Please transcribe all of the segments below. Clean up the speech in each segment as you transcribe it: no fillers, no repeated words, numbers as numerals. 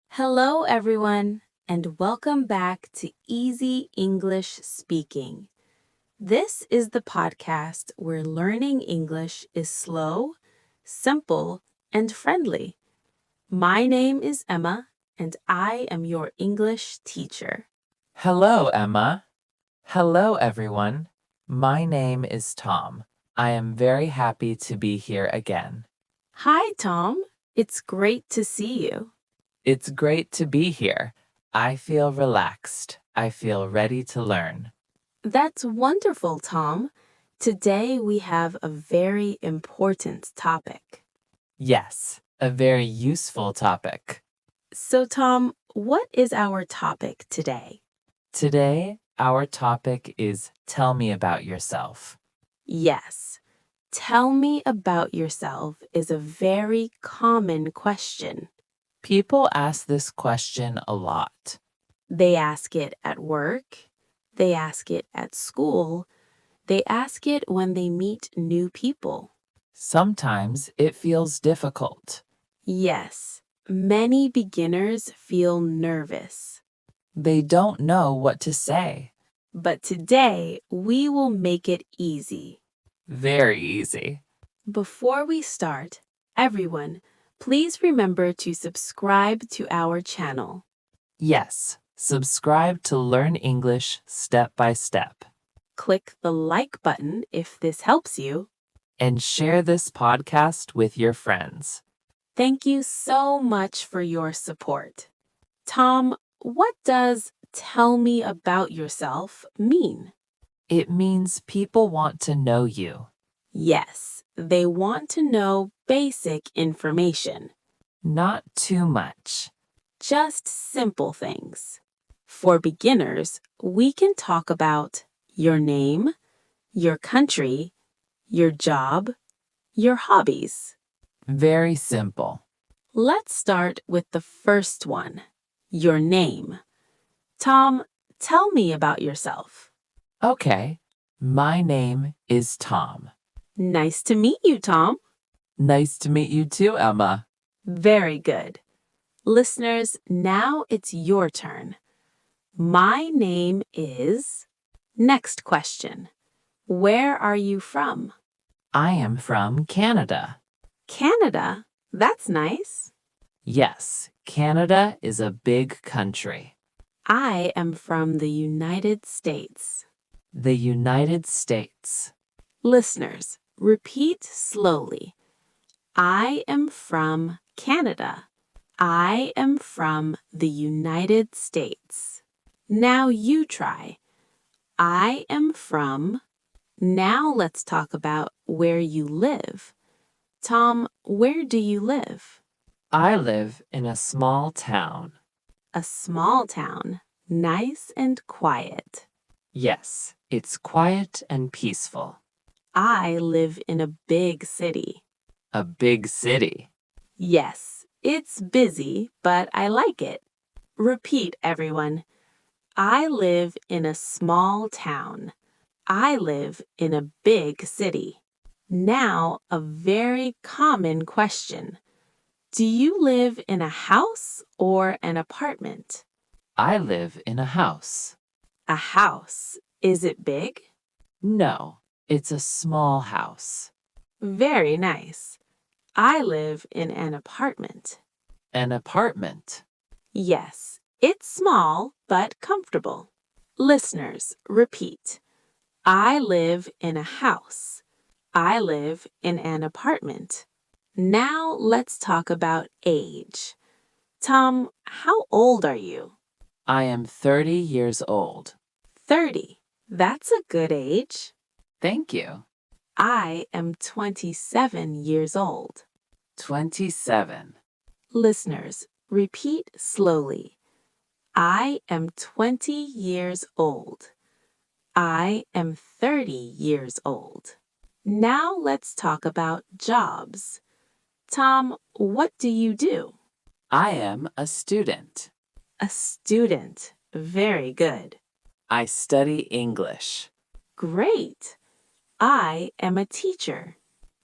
Hello, everyone, and welcome back to Easy English Speaking. This is the podcast where learning English is slow, simple, and friendly. My name is Emma, and I am your English teacher. Hello, Emma. Hello, everyone. My name is Tom. I am very happy to be here again. Hi, Tom. It's great to see you. It's great to be here. I feel relaxed. I feel ready to learn. That's wonderful, Tom. Today we have a very important topic. Yes, a very useful topic. So, Tom, what is our topic today? Today, our topic is Tell Me About Yourself. Yes. Tell me about yourself is a very common question. People ask this question a lot. They ask it at work. They ask it at school. They ask it when they meet new people. Sometimes it feels difficult. Yes, many beginners feel nervous. They don't know what to say. But today, we will make it easy. Very easy. Before we start, everyone, please remember to subscribe to our channel. Yes, subscribe to learn English step by step. Click the like button if this helps you. And share this podcast with your friends. Thank you so much for your support. Tom, what does tell me about yourself mean? It means people want to know you. Yes, they want to know basic information, Not too much. just simple things. For beginners, we can talk about your name, your country, your job, your hobbies. Very simple. Let's start with the first one, your name. Tom, tell me about yourself. Okay, my name is Tom. Nice to meet you, Tom. Nice to meet you too, Emma. Very good. Listeners, now it's your turn. My name is... Next question. Where are you from? I am from Canada. Canada? That's nice. Yes, Canada is a big country. I am from the United States. The United States. Listeners, repeat slowly. I am from Canada. I am from the United States. Now you try. I am from... Now let's talk about where you live. Tom, where do you live? I live in a small town. A small town, nice and quiet. Yes, it's quiet and peaceful. I live in a big city. A big city. Yes, it's busy, but I like it. Repeat, everyone. I live in a small town. I live in a big city. Now, a very common question. Do you live in a house or an apartment? I live in a house. A house. Is it big? No, it's a small house. Very nice. I live in an apartment. An apartment. Yes, it's small but comfortable. Listeners, repeat. I live in a house. I live in an apartment. Now let's talk about age. Tom, how old are you? I am 30 years old. 30. That's a good age. Thank you. I am 27 years old. 27. Listeners, repeat slowly. I am 20 years old. I am 30 years old. Now let's talk about jobs. Tom, what do you do? I am a student. A student. Very good. I study English. Great. I am a teacher.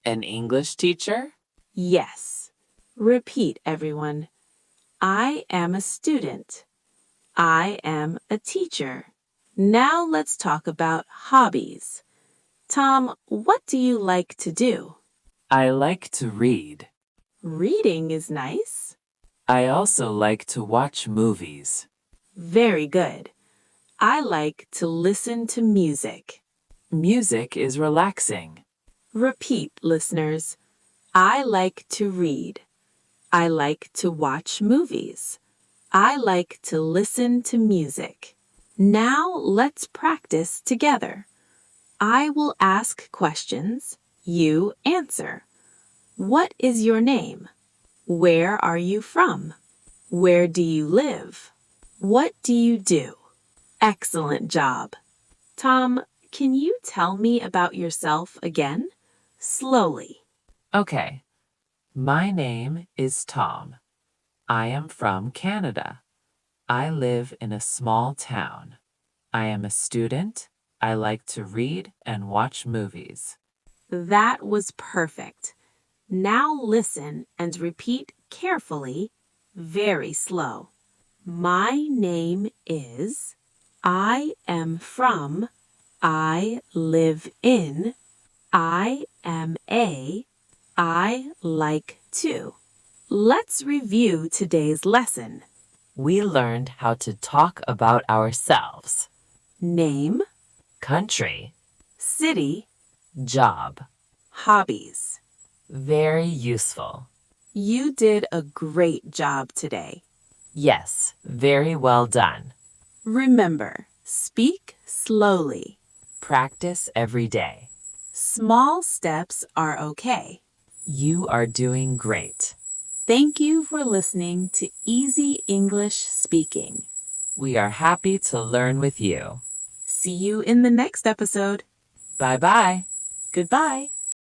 An English teacher? Yes. Repeat, everyone. I am a student. I am a teacher. Now let's talk about hobbies. Tom, what do you like to do? I like to read. Reading is nice. I also like to watch movies. Very good. I like to listen to music. Music is relaxing. Repeat, listeners. I like to read. I like to watch movies. I like to listen to music. Now let's practice together. I will ask questions. You answer. What is your name? Where are you from? Where do you live? What do you do? Excellent job. Tom, can you tell me about yourself again? Slowly. Okay. My name is Tom. I am from Canada. I live in a small town. I am a student. I like to read and watch movies. That was perfect. Now listen and repeat carefully, very slow. My name is, I am from, I live in, I am a, I like to. Let's review today's lesson. We learned how to talk about ourselves. Name, Country, city, job. hobbies. Very useful. You did a great job today. Yes, very well done. Remember, speak slowly. Practice every day. Small steps are okay. You are doing great. Thank you for listening to Easy English Speaking. We are happy to learn with you. See you in the next episode. Bye-bye. Goodbye.